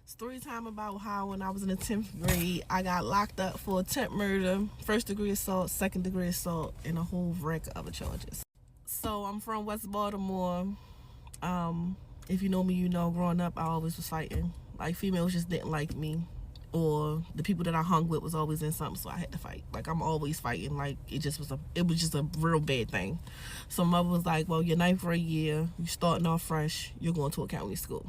Story time about how when I was in the 10th grade, I got locked up for attempt murder, first degree assault, second degree assault, and a whole rack of other charges. So I'm from West Baltimore. If you know me, you know growing up I always was fighting. Like females just didn't like me, or the people that I hung with was always in something, so I had to fight. Like I'm always fighting. Like it was just a real bad thing. So my mother was like, well, your ninth grade year, you starting off fresh, you're going to a county school.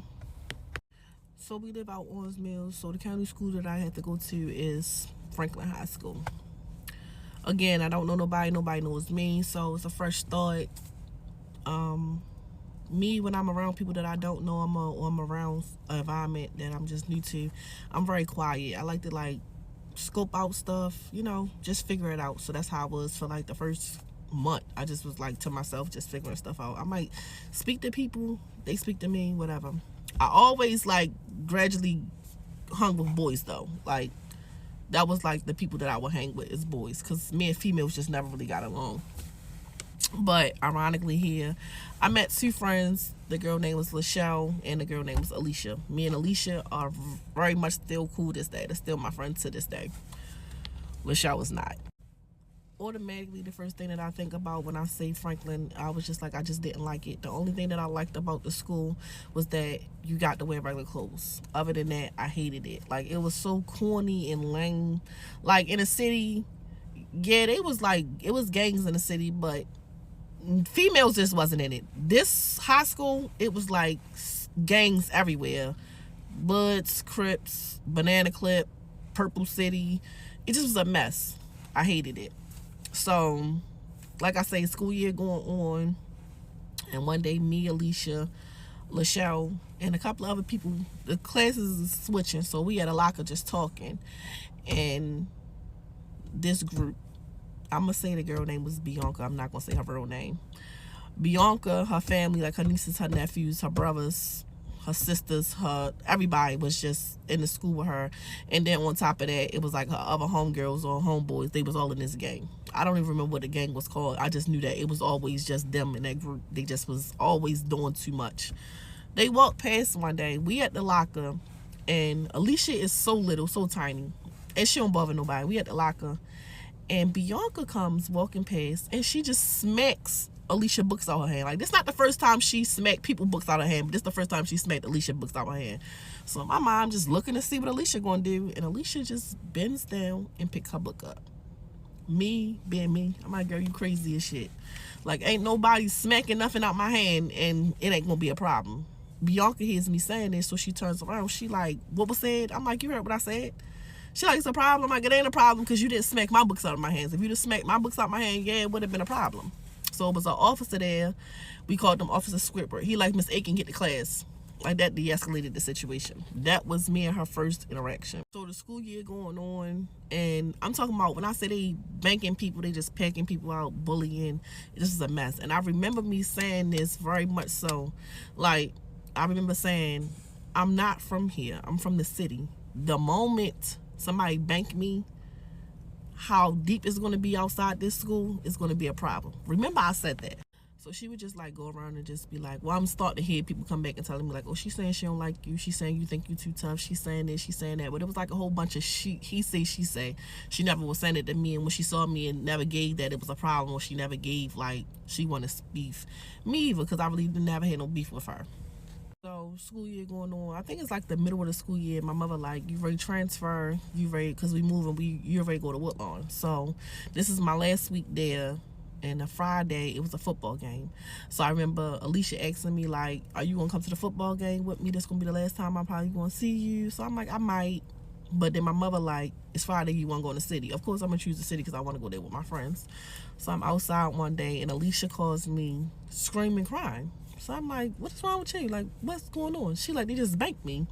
So we live out Owens Mills. So the county school that I had to go to is Franklin High School. Again, I don't know nobody knows me, so it's a fresh start. Me, when I'm around people that I don't know, I'm around an environment that I'm just new to, I'm very quiet. I like to like scope out stuff, just figure it out. So that's how I was for like the first month. I just was like to myself, just figuring stuff out. I might speak to people, they speak to me, whatever. I always like gradually hung with boys though. Like that was like the people that I would hang with is boys, because me and females just never really got along. But ironically here, I met two friends. The girl name was Lachelle and the girl name was Alicia. Me and Alicia are very much still cool this day. They're still my friends to this day. Lachelle was not. Automatically, the first thing that I think about when I say Franklin, I was just like, I just didn't like it. The only thing that I liked about the school was that you got to wear regular clothes. Other than that, I hated it. Like, it was so corny and lame. Like, in the city, yeah, it was gangs in the city, but females just wasn't in it. This high school, it was like gangs everywhere. Bloods, Crips, Banana Clip, Purple City. It just was a mess. I hated it. So, like I say, school year going on, and one day me, Alicia, Lachelle, and a couple of other people, the classes is switching, so we had a locker just talking, and this group, I'm gonna say the girl name was Bianca, I'm not gonna say her real name. Bianca, her family, like her nieces, her nephews, her brothers, her sisters, everybody was just in the school with her. And then on top of that, it was like her other homegirls or homeboys. They was all in this gang. I don't even remember what the gang was called. I just knew that it was always just them in that group. They just was always doing too much. They walked past one day. We at the locker, and Alicia is so little, so tiny, and she don't bother nobody. We at the locker, and Bianca comes walking past, and she just smacks Alicia books out her hand. Like, this not the first time she smacked people books out her hand, but this the first time she smacked Alicia books out her hand. So my mom just looking to see what Alicia gonna do, and Alicia just bends down and pick her book up. Me being me, I'm like, girl, you crazy as shit. Like, ain't nobody smacking nothing out my hand, and it ain't gonna be a problem. Bianca hears me saying this, so she turns around. She like, what was said? I'm like, you heard what I said? She like, it's a problem. I'm like, it ain't a problem because you didn't smack my books out of my hands. If you just smacked my books out of my hand, yeah, it would have been a problem. So it was an officer there. We called him Officer Squidward. He like, Miss Aiken, get to class. Like, that de-escalated the situation. That was me and her first interaction. So the school year going on, and I'm talking about when I say they banking people, they just packing people out, bullying. This is a mess. And I remember me saying this very much so. Like, I remember saying, I'm not from here. I'm from the city. The moment somebody bank me, how deep it's going to be outside this school is going to be a problem. Remember, I said that. So she would just like go around and just be like, well, I'm starting to hear people come back and telling me like, oh, she's saying she don't like you. She's saying you think you too tough. She's saying this, she's saying that. But it was like a whole bunch of he say, she say. She never was saying it to me. And when she saw me and never gave that it was a problem, or she never gave like she wanted beef. Me either, because I really never had no beef with her. So school year going on, I think it's like the middle of the school year. My mother like, you ready to transfer? You ready? Because we moving. You ready to go to Woodlawn? So this is my last week there, and a Friday it was a football game. So I remember Alicia asking me like, are you gonna come to the football game with me? This gonna be the last time I'm probably gonna see you. So I'm like, I might. But then my mother like, it's Friday, you want to go in the city? Of course I'm gonna choose the city because I want to go there with my friends. So I'm outside one day, and Alicia calls me screaming, crying. So I'm like, what is wrong with you? Like, what's going on? She like, they just banked me.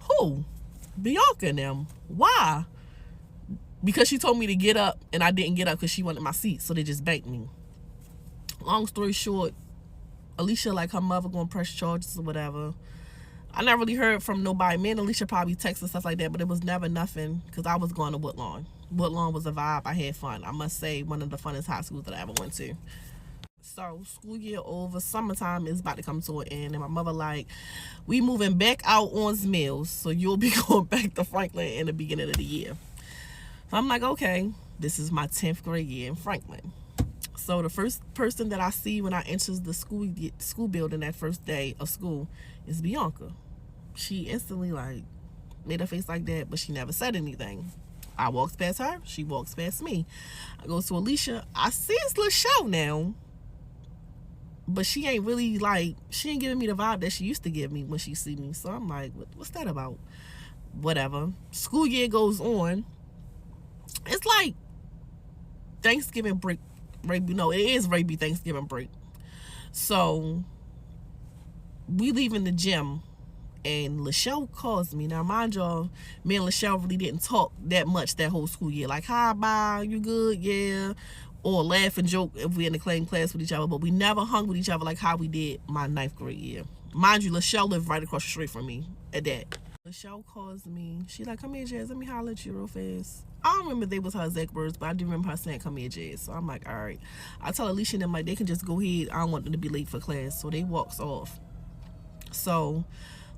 Who? Bianca and them. Why? Because she told me to get up, and I didn't get up because she wanted my seat, so they just banked me. Long story short, Alicia, like, her mother gonna press charges or whatever. I never really heard from nobody. Me and Alicia probably text and stuff like that, but it was never nothing because I was going to Woodlawn. Woodlawn was a vibe. I had fun. I must say, one of the funnest high schools that I ever went to. So school year over, summertime is about to come to an end, and my mother like, we moving back out on Mills, so you'll be going back to Franklin in the beginning of the year. So I'm like, okay, this is my 10th grade year in Franklin. So the first person that I see when I enter the school building that first day of school is Bianca. She instantly like made a face like that, but she never said anything. I walks past her, she walks past me. I go to Alicia, I see it's Lachelle now, but she ain't really like, she ain't giving me the vibe that she used to give me when she see me. So I'm like, what's that about? Whatever. School year goes on. It's like Thanksgiving break. No, it is Raby Thanksgiving break. So we leaving the gym, and Lachelle calls me. Now, mind y'all, me and Lachelle really didn't talk that much that whole school year. Like, hi, bye, you good? Yeah. Or laugh and joke if we in the class with each other. But we never hung with each other like how we did my 9th grade year. Mind you, Lachelle lived right across the street from me at that. Lachelle calls me. She like, come here, Jazz. Let me holler at you real fast. I don't remember they was her exact words, but I do remember her saying, come here, Jazz. So I'm like, all right. I tell Alicia and them, like, they can just go ahead. I don't want them to be late for class. So they walks off. So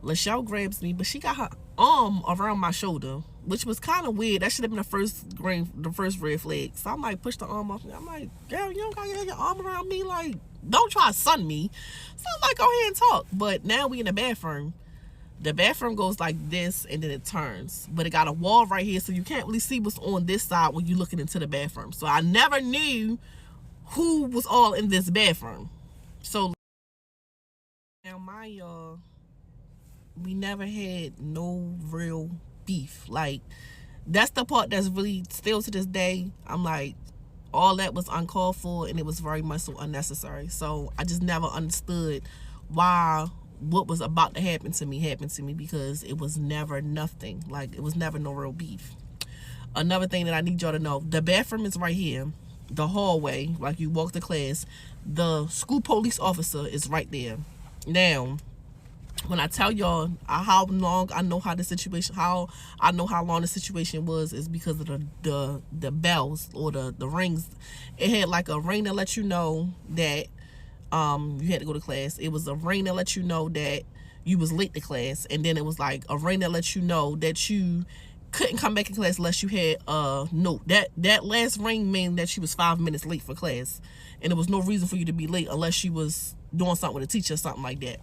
Lachelle grabs me, but she got her arm around my shoulder, which was kind of weird. That should have been the first red flag. So I'm like, push the arm off me. I'm like, girl, you don't gotta get your arm around me. Like, don't try to sun me. So I'm like, go ahead and talk. But now we in the bathroom. The bathroom goes like this, and then it turns. But it got a wall right here, so you can't really see what's on this side when you're looking into the bathroom. So I never knew who was all in this bathroom. So now, mind y'all, we never had no real beef. Like, that's the part that's really, still to this day, I'm like, all that was uncalled for, and it was very much so unnecessary. So I just never understood why what was about to happen to me happened to me, because it was never nothing. Like, it was never no real beef. Another thing that I need y'all to know, the bathroom is right here. The hallway, like you walk to class, the school police officer is right there. Now, when I tell y'all how long I know how the situation, how I know how long the situation was, is because of the bells or the rings. It had like a ring to let you know that you had to go to class. It was a ring that let you know that you was late to class, and then it was like a ring that let you know that you couldn't come back in class unless you had a note. That last ring meant that you was 5 minutes late for class, and there was no reason for you to be late unless you was doing something with a teacher or something like that.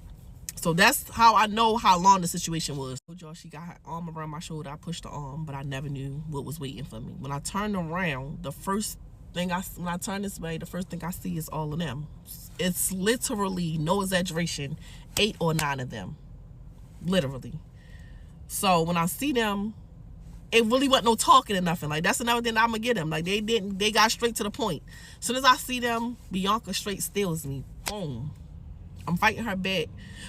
So that's how I know how long the situation was. Y'all, she got her arm around my shoulder. I pushed the arm, but I never knew what was waiting for me. When I turned around, when I turn this way, the first thing I see is all of them. It's literally, no exaggeration, 8 or 9 of them. Literally. So when I see them, it really wasn't no talking or nothing. Like, that's another thing I'm gonna get them. Like, they got straight to the point. As soon as I see them, Bianca straight steals me. Boom. I'm fighting her back.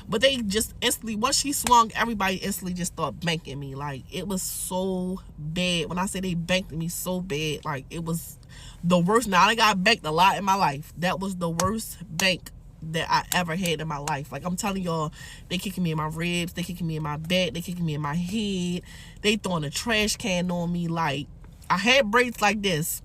But they just instantly, once she swung, everybody instantly just started banking me. Like, it was so bad. When I say they banked me so bad, like, it was the worst. Now, I got banked a lot in my life. That was the worst bank that I ever had in my life. Like, I'm telling y'all, they kicking me in my ribs, they kicking me in my back, they kicking me in my head, they throwing a trash can on me. Like, I had braids like this.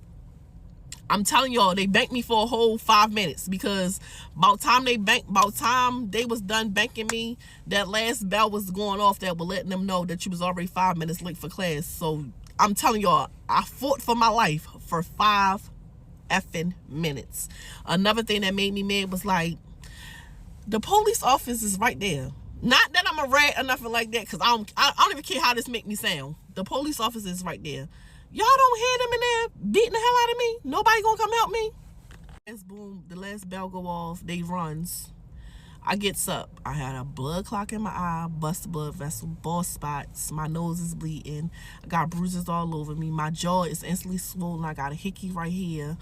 I'm telling y'all, they banked me for a whole 5 minutes, because about time they was done banking me, that last bell was going off that was letting them know that you was already 5 minutes late for class. So I'm telling y'all, I fought for my life for 5 effing minutes. Another thing that made me mad was, like, the police office is right there. Not that I'm a rat or nothing like that, because I don't even care how this make me sound. The police office is right there. Y'all don't hear them in there beating the hell out of me? Nobody gonna come help me? As boom, the last bell go off, they runs. I gets up. I had a blood clot in my eye, busted blood vessel, bald spots. My nose is bleeding. I got bruises all over me. My jaw is instantly swollen. I got a hickey right here.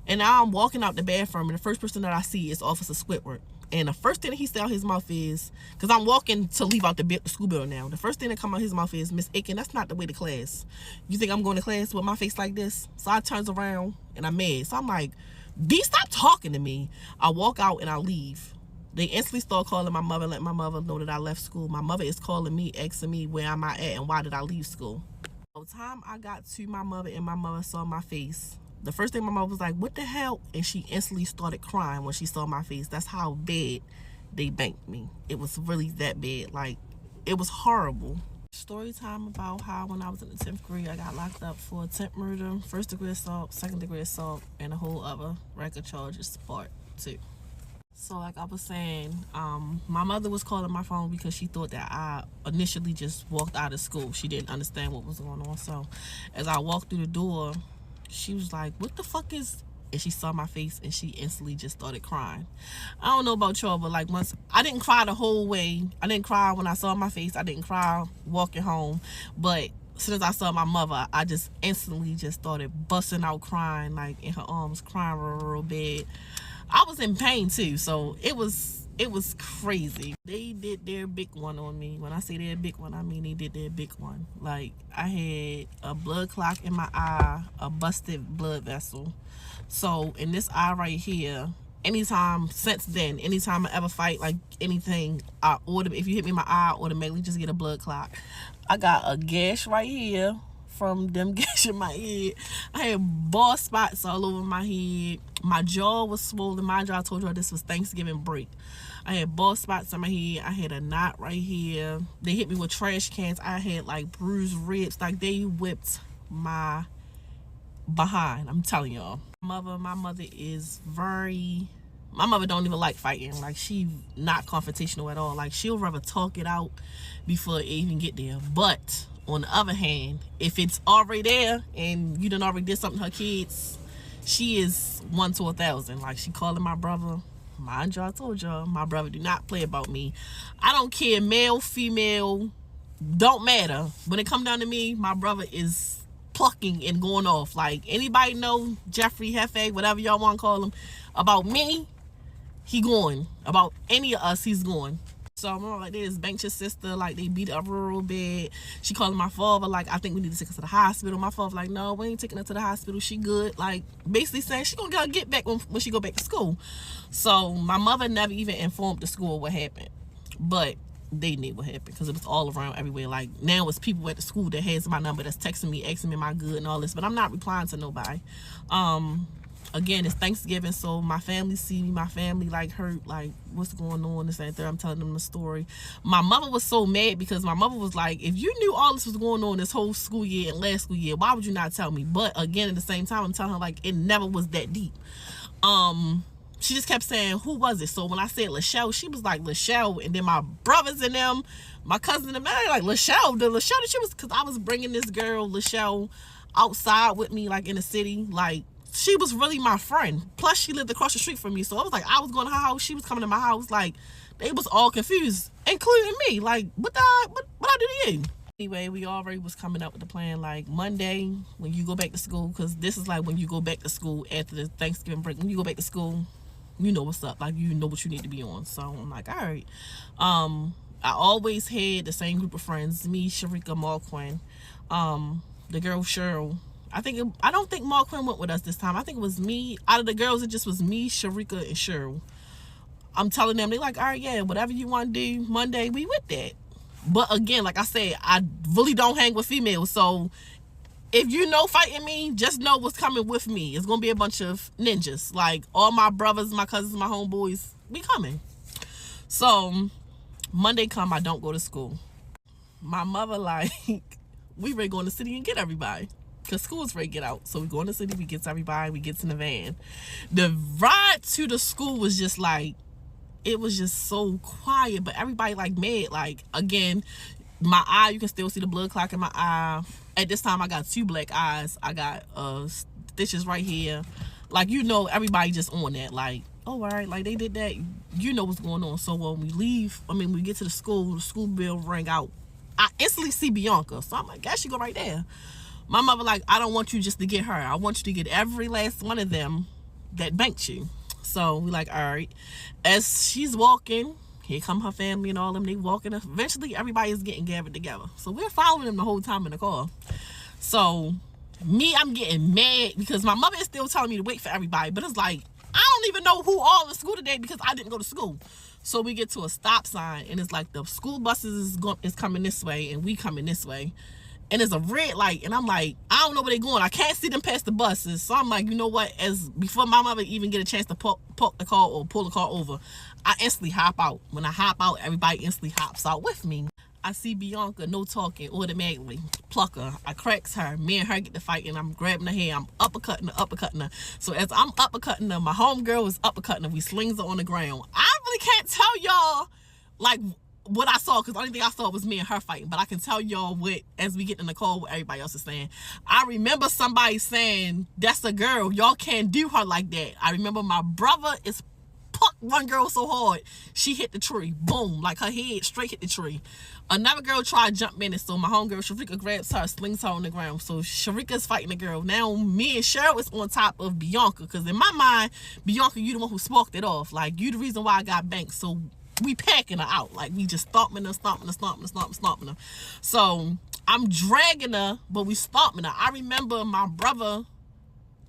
And now I'm walking out the bathroom, and the first person that I see is Officer Squidward. And the first thing that he said out his mouth is, because I'm walking to leave out the school building now, the first thing that come out his mouth is, Miss Aiken, that's not the way to class. You think I'm going to class with my face like this? So I turns around, and I'm mad. So I'm like, D, stop talking to me. I walk out, and I leave. They instantly start calling my mother, let my mother know that I left school. My mother is calling me, asking me where am I at and why did I leave school. By the time I got to my mother and my mother saw my face, The first thing my mom was like, what the hell? And she instantly started crying when she saw my face. That's how bad they banked me. It was really that bad. Like, it was horrible. Story time about how when I was in the 10th grade, I got locked up for attempt murder, first degree assault, second degree assault, and a whole other record charges, part 2. So like I was saying, my mother was calling my phone because she thought that I initially just walked out of school. She didn't understand what was going on. So as I walked through the door, she was like, what the fuck is... And she saw my face and she instantly just started crying. I don't know about y'all, but like once, I didn't cry the whole way. I didn't cry when I saw my face. I didn't cry walking home. But as soon as I saw my mother, I just instantly just started busting out crying, like in her arms, crying real bad. I was in pain too, so it was crazy. They did their big one on me. When I say their big one, I mean they did their big one. Like, I had a blood clot in my eye, a busted blood vessel. So in this eye right here, anytime since then, anytime I ever fight, like anything, if you hit me in my eye, I automatically just get a blood clot. I got a gash right here from them gashing my head. I had bald spots all over my head. My jaw was swollen. My jaw, I told you this was Thanksgiving break. I had bald spots on my head. I had a knot right here. They hit me with trash cans. I had like bruised ribs. Like, they whipped my behind. I'm telling y'all. My mother don't even like fighting. Like, she not confrontational at all. Like, she'll rather talk it out before it even get there. But on the other hand, if it's already there and you done already did something to her kids, she is 1 to 1,000. Like, she calling my brother. Mind y'all, I told y'all, my brother do not play about me. I don't care, male, female, don't matter. When it come down to me, my brother is plucking and going off. Like, anybody know Jeffrey, Hefe, whatever y'all want to call him, about me, he going. About any of us, he's going. So I'm like, they just banked your sister, like they beat her up real bad. She calling my father, like, I think we need to take her to the hospital. My father like, no, we ain't taking her to the hospital, she good. Like, basically saying she gonna get back when she go back to school. So my mother never even informed the school what happened, but they knew what happened because it was all around everywhere. Like, now it's people at the school that has my number that's texting me, asking me my good and all this, but I'm not replying to nobody. Again, it's Thanksgiving, so my family see me. My family like hurt, like, what's going on, this and that. I'm telling them the story. My mother was so mad because my mother was like, if you knew all this was going on this whole school year and last school year, why would you not tell me? But again, at the same time, I'm telling her, like, it never was that deep. She just kept saying, who was it? So when I said Lachelle, she was like, Lachelle. And then my brothers and them, my cousin and them, like, Lachelle. The Lachelle that she was, because I was bringing this girl, Lachelle, outside with me, like, in the city. Like, she was really my friend. Plus, she lived across the street from me. So I was like, I was going to her house. She was coming to my house. Like, they was all confused, including me. Like, what I do to you? Anyway, we already was coming up with the plan, like, Monday, when you go back to school, because this is like when you go back to school after the Thanksgiving break. When you go back to school, you know what's up. Like, you know what you need to be on. So I'm like, all right. I always had the same group of friends, me, Sharika, Marquin, the girl Cheryl. I don't think Marquin went with us this time. I think it was me. Out of the girls, it just was me, Sharika, and Cheryl. I'm telling them, they like, all right, yeah, whatever you want to do Monday, we with that. But again, like I said, I really don't hang with females. So if you know fighting me, just know what's coming with me. It's going to be a bunch of ninjas. Like, all my brothers, my cousins, my homeboys, we coming. So Monday come, I don't go to school. My mother like, we ready to go in the city and get everybody. Because school's ready to get out. So we go in the city, we get everybody, we get in the van. The ride to the school was just like, it was just so quiet, but everybody like mad. Like, again, my eye, you can still see the blood clot in my eye. At this time, I got 2 black eyes. I got stitches right here. Like, you know, everybody just on that. Like, oh, all right, like, they did that. You know what's going on. So when we leave, we get to the school bell rang out. I instantly see Bianca. So I'm like, guess she go right there. My mother like, I don't want you just to get her. I want you to get every last one of them that banked you. So we like, all right. As she's walking, here come her family and all them. They walking. Eventually, everybody is getting gathered together. So we're following them the whole time in the car. So me, I'm getting mad because my mother is still telling me to wait for everybody. But it's like, I don't even know who all in school today because I didn't go to school. So we get to a stop sign and it's like the school buses is coming this way and we coming this way. and it's a red light, and I'm like, I don't know where they're going. I can't see them past the buses. So I'm like, you know what? As before my mother even get a chance to park the car or pull the car over, I instantly hop out. When I hop out, everybody instantly hops out with me. I see Bianca, no talking, automatically pluck her. I cracks her. Me and her get to fight, and I'm grabbing her hair. I'm uppercutting her. So as I'm uppercutting her, my homegirl is uppercutting her. We slings her on the ground. I really can't tell y'all like what I saw, because the only thing I saw was me and her fighting. But I can tell y'all what, as we get in the car, what everybody else is saying. I remember somebody saying, that's a girl. Y'all can't do her like that. I remember my brother is plucked one girl so hard, she hit the tree. Boom. Like her head straight hit the tree. Another girl tried to jump in, and so my homegirl Sharika grabs her, slings her on the ground. So Sharika's fighting the girl. Now me and Cheryl is on top of Bianca, because in my mind, Bianca, you the one who sparked it off. Like, you the reason why I got banked. So we packing her out. Like, we just stomping her. So I'm dragging her, but we stomping her. I remember my brother,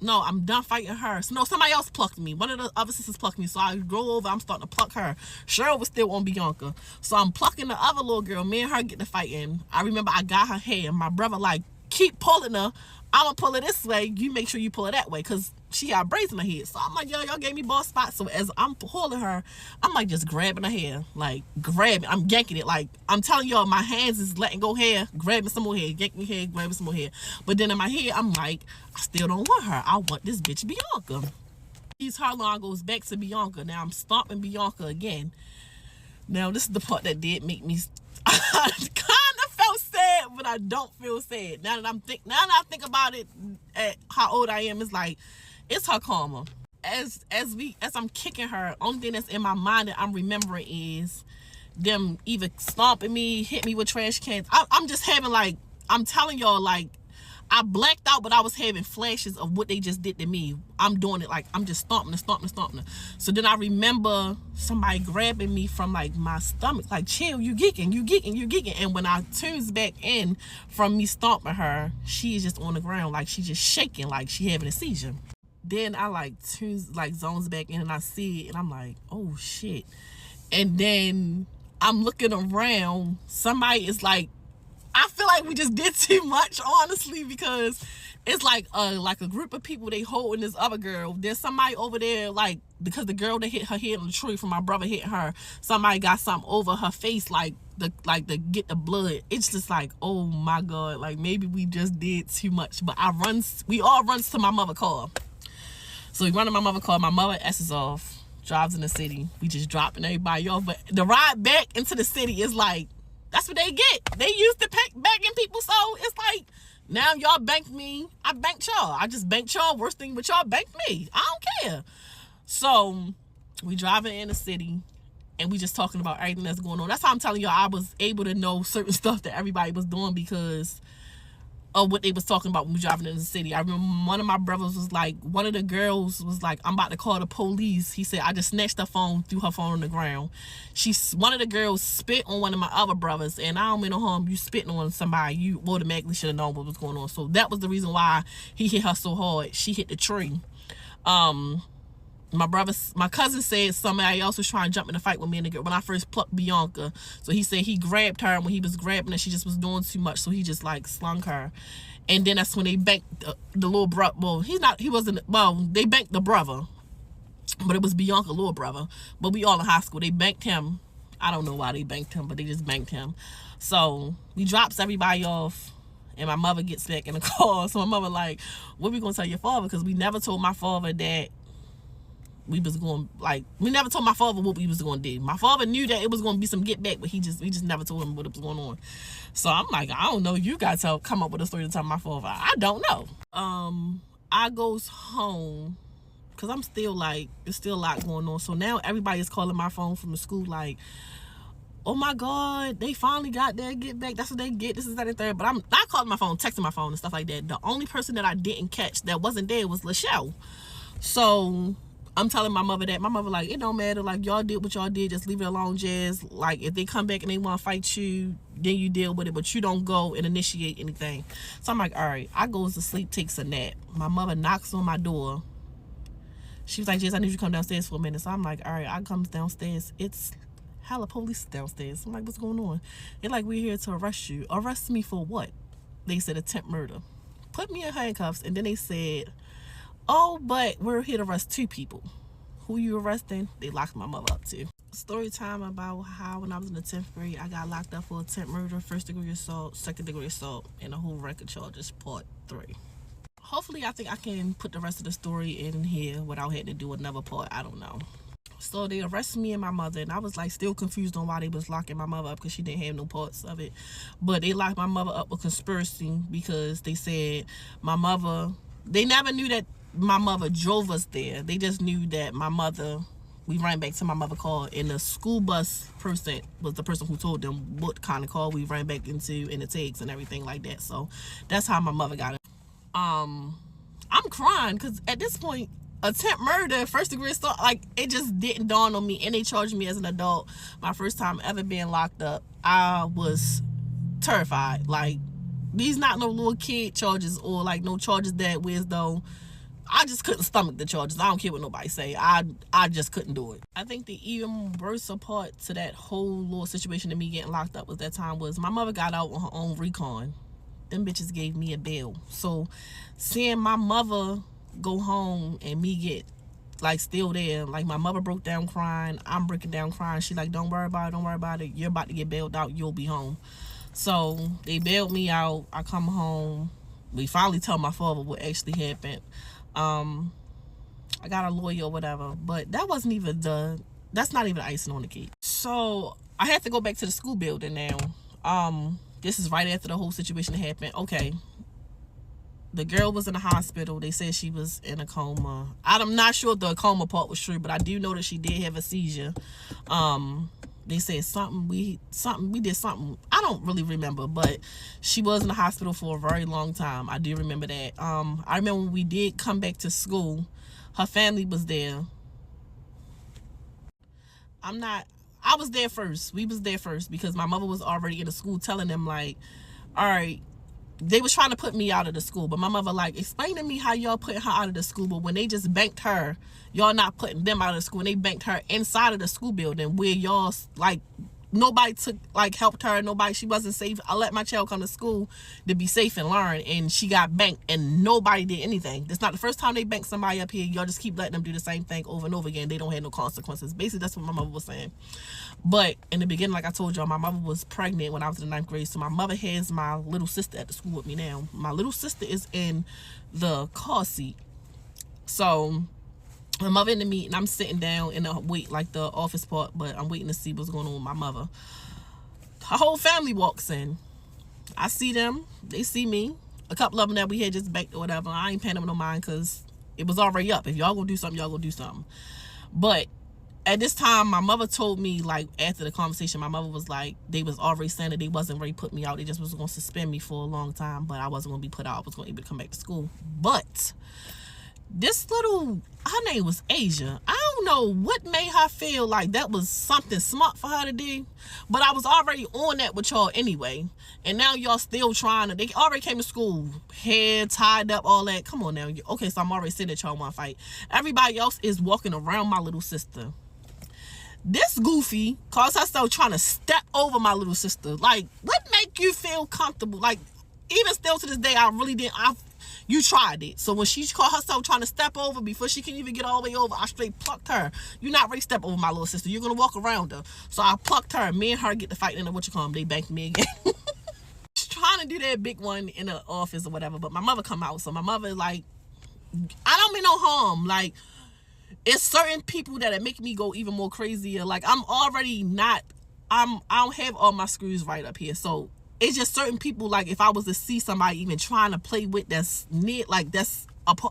no, I'm done fighting her. So no, somebody else plucked me. One of the other sisters plucked me. So I go over, I'm starting to pluck her. Cheryl was still on Bianca. So I'm plucking the other little girl. Me and her get to fighting. I remember I got her hair. My brother like, keep pulling her. I'm gonna pull it this way. You make sure you pull it that way, because she got braids in her head. So I'm like, yo, y'all gave me ball spots. So as I'm pulling her, I'm like just grabbing her hair. Like, grabbing. I'm yanking it. Like, I'm telling y'all, my hands is letting go hair, grabbing some more hair, yanking hair, grabbing some more hair. But then in my head, I'm like, I still don't want her. I want this bitch Bianca. These Harlon goes back to Bianca. Now I'm stomping Bianca again. Now this is the part that did make me kind of felt sad, but I don't feel sad. Now that I think about it, at how old I am, it's like, it's her karma. As I'm kicking her, only thing that's in my mind that I'm remembering is them either stomping me, hit me with trash cans. I'm just having, like, I'm telling y'all, like, I blacked out, but I was having flashes of what they just did to me. I'm doing it like I'm just stomping. So then I remember somebody grabbing me from like my stomach, like, chill, you geeking. And when I turns back in from me stomping her, she is just on the ground, like she just shaking, like she having a seizure. Then I like turns, like zones back in, and I see it, and I'm like, oh shit. And then I'm looking around, somebody is like, I feel like we just did too much, honestly, because it's like a group of people, they holding this other girl. There's somebody over there, like, because the girl that hit her head on the tree from my brother hit her, somebody got something over her face, like the get the blood. It's just like, oh my God, like maybe we just did too much. But we all runs to my mother's car. So we run to my mother's car. My mother S's off, drives in the city. We just dropping everybody off. But the ride back into the city is like, that's what they get. They used to bagging people, so it's like, now y'all banked me, I banked y'all. I just banked y'all. Worst thing, but y'all banked me. I don't care. So we driving in the city, and we just talking about everything that's going on. That's how I'm telling y'all I was able to know certain stuff that everybody was doing because of what they was talking about when we driving in the city. I remember one of my brothers was like, one of the girls was like, I'm about to call the police. He said, I just snatched her phone, threw her phone on the ground. One of the girls spit on one of my other brothers, and I don't mean no harm. You spitting on somebody, you automatically should have known what was going on. So that was the reason why he hit her so hard. She hit the tree. My cousin said somebody else was trying to jump in the fight with me and the girl when I first plucked Bianca. So he said he grabbed her, and when he was grabbing her, she just was doing too much, so he just like slung her. And then that's when they banked the little brother. Well, they banked the brother, but it was Bianca's little brother. But we all in high school. They banked him. I don't know why they banked him, but they just banked him. So we drops everybody off, and my mother gets back in the car. So my mother like, what we gonna tell your father? Because we never told my father that we never told my father what we was going to do. My father knew that it was going to be some get back, but we just never told him what was going on. So I'm like, I don't know. You guys come up with a story to tell my father. I don't know. I goes home because I'm still like, there's still a lot going on. So now everybody is calling my phone from the school like, oh my God, they finally got their get back. That's what they get. This is that and third. But I'm not calling my phone, texting my phone and stuff like that. The only person that I didn't catch that wasn't there was Lachelle. So I'm telling my mother that. My mother like, it don't matter. Like, y'all did what y'all did. Just leave it alone, Jazz. Like, if they come back and they want to fight you, then you deal with it. But you don't go and initiate anything. So I'm like, all right. I goes to sleep, takes a nap. My mother knocks on my door. She was like, Jazz, I need you to come downstairs for a minute. So I'm like, all right. I comes downstairs. It's hella police downstairs. I'm like, what's going on? They're like, we're here to arrest you. Arrest me for what? they said attempt murder. Put me in handcuffs, and then they said, oh, but we're here to arrest 2 people. Who you arresting? They locked my mother up too. Story time about how when I was in the 10th grade, I got locked up for attempt murder, 1st degree assault, 2nd degree assault, and a whole record charges, part 3. Hopefully, I think I can put the rest of the story in here without having to do another part. I don't know. So they arrested me and my mother, and I was like still confused on why they was locking my mother up because she didn't have no parts of it. But they locked my mother up with conspiracy because they said my mother, they never knew that my mother drove us there. They just knew that my mother, we ran back to my mother's car, and the school bus person was the person who told them what kind of car we ran back into and the tags and everything like that. So that's how my mother got it. I'm crying because at this point, attempt murder, 1st degree assault, like it just didn't dawn on me, and they charged me as an adult. My first time ever being locked up, I was terrified. Like, these not no little kid charges or like no charges that whereas though I just couldn't stomach the charges. I don't care what nobody say. I just couldn't do it. I think the even worse part to that whole little situation of me getting locked up was that time was my mother got out on her own recon. Them bitches gave me a bail. So seeing my mother go home and me get like still there, like my mother broke down crying, I'm breaking down crying. She like, don't worry about it, don't worry about it. You're about to get bailed out. You'll be home. So they bailed me out. I come home. We finally tell my father what actually happened. I got a lawyer or whatever, but that wasn't even that's not even icing on the cake. So I had to go back to the school building now. This is right after the whole situation happened. Okay. The girl was in the hospital. They said she was in a coma. I'm not sure if the coma part was true, but I do know that she did have a seizure. They said we did something. I don't really remember, but she was in the hospital for a very long time. I do remember that. I remember when we did come back to school, her family was there. I was there first. We was there first because my mother was already in the school telling them like, all right, they was trying to put me out of the school, but my mother like, explain to me how y'all putting her out of the school, but when they just banked her, y'all not putting them out of the school, and they banked her inside of the school building where y'all like nobody took like helped her, nobody, she wasn't safe. I let my child come to school to be safe and learn, and she got banked and nobody did anything. That's not the first time they banked somebody up here. Y'all just keep letting them do the same thing over and over again. They don't have no consequences. Basically that's what my mother was saying. But in the beginning, like I told y'all, my mother was pregnant when I was in the 9th grade, so my mother has my little sister at the school with me now. My little sister is in the car seat. So my mother in the meeting, I'm sitting down in the wait, like the office part, but I'm waiting to see what's going on with my mother. Her whole family walks in. I see them, they see me. A couple of them that we had just banked or whatever. I ain't paying them no mind because it was already up. If y'all gonna do something, y'all gonna do something. But at this time, my mother told me, like, after the conversation, my mother was like, they was already saying that they wasn't ready to put me out. They just was going to suspend me for a long time, but I wasn't going to be put out. I was going to be able to come back to school. But this little, her name was Asia. I don't know what made her feel like that was something smart for her to do, but I was already on that with y'all anyway. And now y'all still trying to, they already came to school, hair tied up, all that. Come on now. Okay, so I'm already saying that y'all want to fight. Everybody else is walking around my little sister. This goofy calls herself trying to step over my little sister. Like, what make you feel comfortable? Like, even still to this day, I really didn't. You tried it. So when she called herself trying to step over, before she can even get all the way over, I straight plucked her. You're not ready to step over my little sister. You're going to walk around her. So I plucked her. Me and her get to fighting in the what you call them. They banked me again. She's trying to do that big one in the office or whatever. But my mother come out. So my mother like, I don't mean no harm. Like, it's certain people that make me go even more crazier. Like, I'm already not, I don't have all my screws right up here. So it's just certain people, like, if I was to see somebody even trying to play with that's near, like, that's,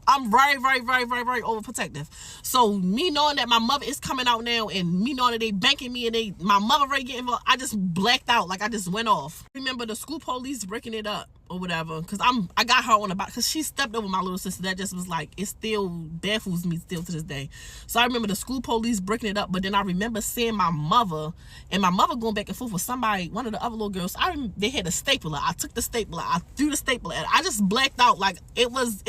I'm very, very, very, very, very overprotective. So me knowing that my mother is coming out now and me knowing that they banking me and my mother ready getting involved, I just blacked out. Like, I just went off. Remember the school police breaking it up or whatever, because I got her on the back because she stepped over my little sister. That just was like, it still baffles me still to this day. So I remember the school police breaking it up, but then I remember seeing my mother and my mother going back and forth with somebody, one of the other little girls. They had a stapler. I took the stapler, I threw the stapler at her. I just blacked out. Like, it was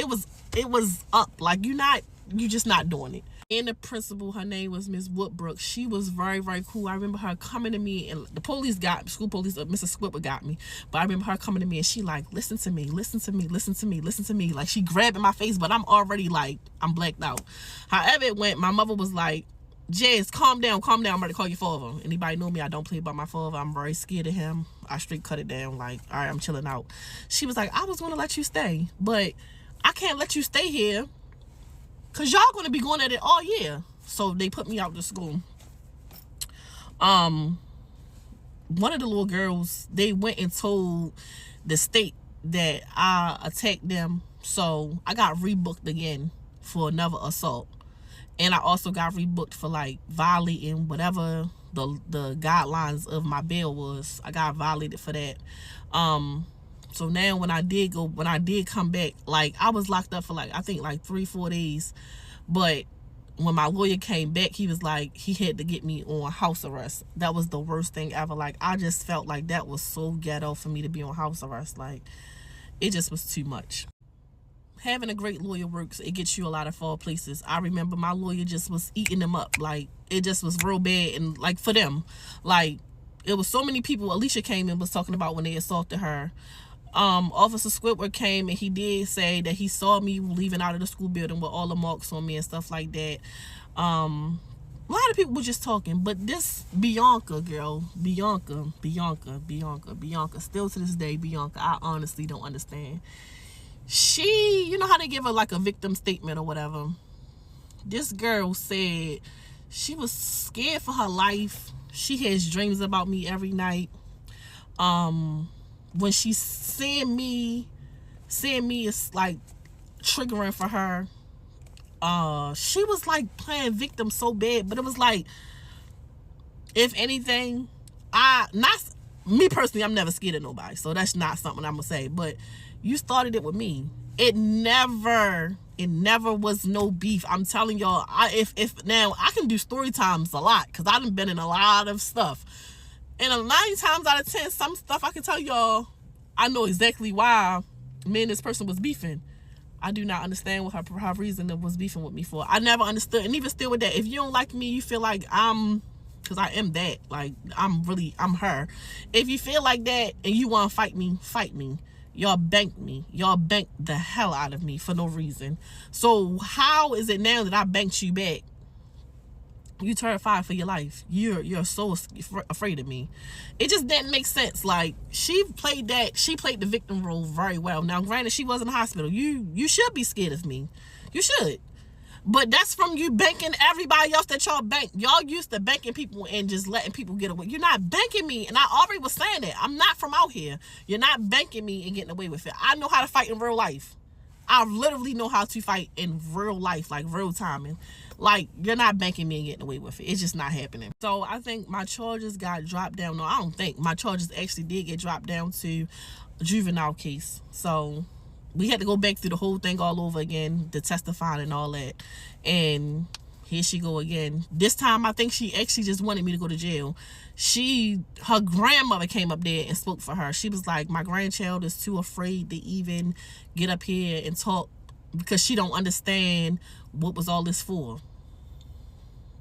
up. Like, you just not doing it. And the principal, her name was Miss Woodbrook. She was very, very cool. I remember her coming to me, and the police got, school police, Mrs. Squipper got me. But I remember her coming to me, and she like, listen to me, listen to me, listen to me, listen to me. Like, she grabbing my face, but I'm already like, I'm blacked out. However it went, my mother was like, Jazz, calm down, calm down. I'm ready to call your father. Anybody know me? I don't play by my father. I'm very scared of him. I straight cut it down. Like, all right, I'm chilling out. She was like, I was going to let you stay, but I can't let you stay here because y'all going to be going at it all year. So they put me out to school. One of the little girls, they went and told the state that I attacked them. So I got rebooked again for another assault. And I also got rebooked for like violating whatever the guidelines of my bail was. I got violated for that. So now when I did come back, like I was locked up for like, I think like 3-4 days. But when my lawyer came back, he was like, he had to get me on house arrest. That was the worst thing ever. Like, I just felt like that was so ghetto for me to be on house arrest. Like, it just was too much. Having a great lawyer works. It gets you a lot of far places. I remember my lawyer just was eating them up. Like, it just was real bad. And like for them, like, it was so many people. Alicia came and was talking about when they assaulted her. Officer Squidward came and he did say that he saw me leaving out of the school building with all the marks on me and stuff like that. A lot of people were just talking, but this Bianca girl, Bianca, still to this day, Bianca, I honestly don't understand. She, you know how they give her like a victim statement or whatever? This girl said she was scared for her life. She has dreams about me every night. When she's seeing me is like triggering for her. She was like playing victim so bad, but it was like, if anything, me personally, I'm never scared of nobody, so that's not something I'm gonna say. But you started it with me. It never was no beef. I'm telling y'all, if now I can do story times a lot because I done been in a lot of stuff. And 9 times out of 10, some stuff I can tell y'all, I know exactly why me and this person was beefing. I do not understand what her reason was beefing with me for. I never understood. And even still with that, if you don't like me, you feel like because I am that. Like, I'm her. If you feel like that and you want to fight me, fight me. Y'all banked me. Y'all banked the hell out of me for no reason. So how is it now that I banked you back? You terrified for your life. You're so afraid of me. It just didn't make sense. Like, she played the victim role very well. Now, granted, she was in the hospital. You should be scared of me. You should. But that's from you banking everybody else that y'all bank. Y'all used to banking people and just letting people get away. You're not banking me. And I already was saying that. I'm not from out here. You're not banking me and getting away with it. I know how to fight in real life. I literally know how to fight in real life, like real timing. Like, you're not banking me and getting away with it. It's just not happening. So I think my charges got dropped down. No, I don't think. My charges actually did get dropped down to a juvenile case. So we had to go back through the whole thing all over again, the testifying and all that. And here she go again. This time, I think she actually just wanted me to go to jail. Her grandmother came up there and spoke for her. She was like, my grandchild is too afraid to even get up here and talk because she don't understand what was all this for.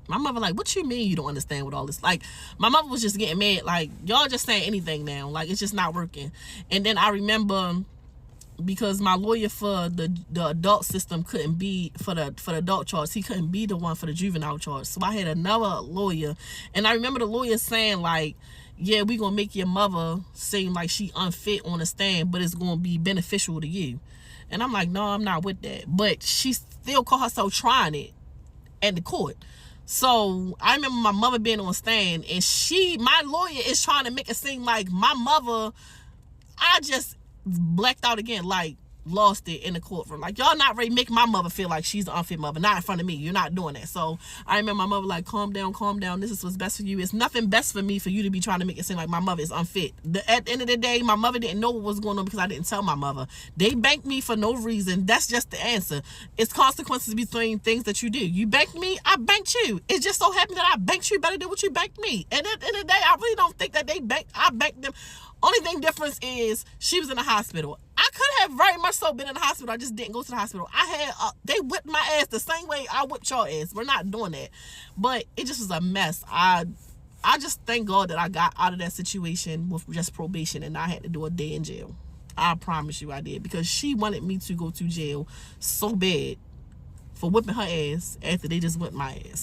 My mother like, what you mean you don't understand what all this? Like, my mother was just getting mad. Like, y'all just saying anything now. Like, it's just not working. And then I remember, because my lawyer for the adult system couldn't be for the adult charge, he couldn't be the one for the juvenile charge. So I had another lawyer, and I remember the lawyer saying like, yeah, we gonna make your mother seem like she unfit on the stand, but it's gonna be beneficial to you. And I'm like, no, I'm not with that. But she still called herself trying it at the court. So I remember my mother being on stand, and my lawyer is trying to make it seem like my mother, I just blacked out again, like lost it in the courtroom. Like, y'all not ready to make my mother feel like she's the unfit mother, not in front of me. You're not doing that. So I remember my mother like, calm down. This is what's best for you. It's nothing best for me for you to be trying to make it seem like my mother is unfit. At the end of the day, my mother didn't know what was going on because I didn't tell my mother. They banked me for no reason. That's just the answer. It's consequences between things that you do. You banked me, I banked you. It just so happened that I banked you better than what you banked me. And at the end of the day, I really don't think that I banked them. Only thing difference is she was in the hospital. I could have very much so been in the hospital. I just didn't go to the hospital. They whipped my ass the same way I whipped your ass. We're not doing that. But it just was a mess. I just thank God that I got out of that situation with just probation and I had to do a day in jail. I promise you I did, because she wanted me to go to jail so bad for whipping her ass after they just whipped my ass.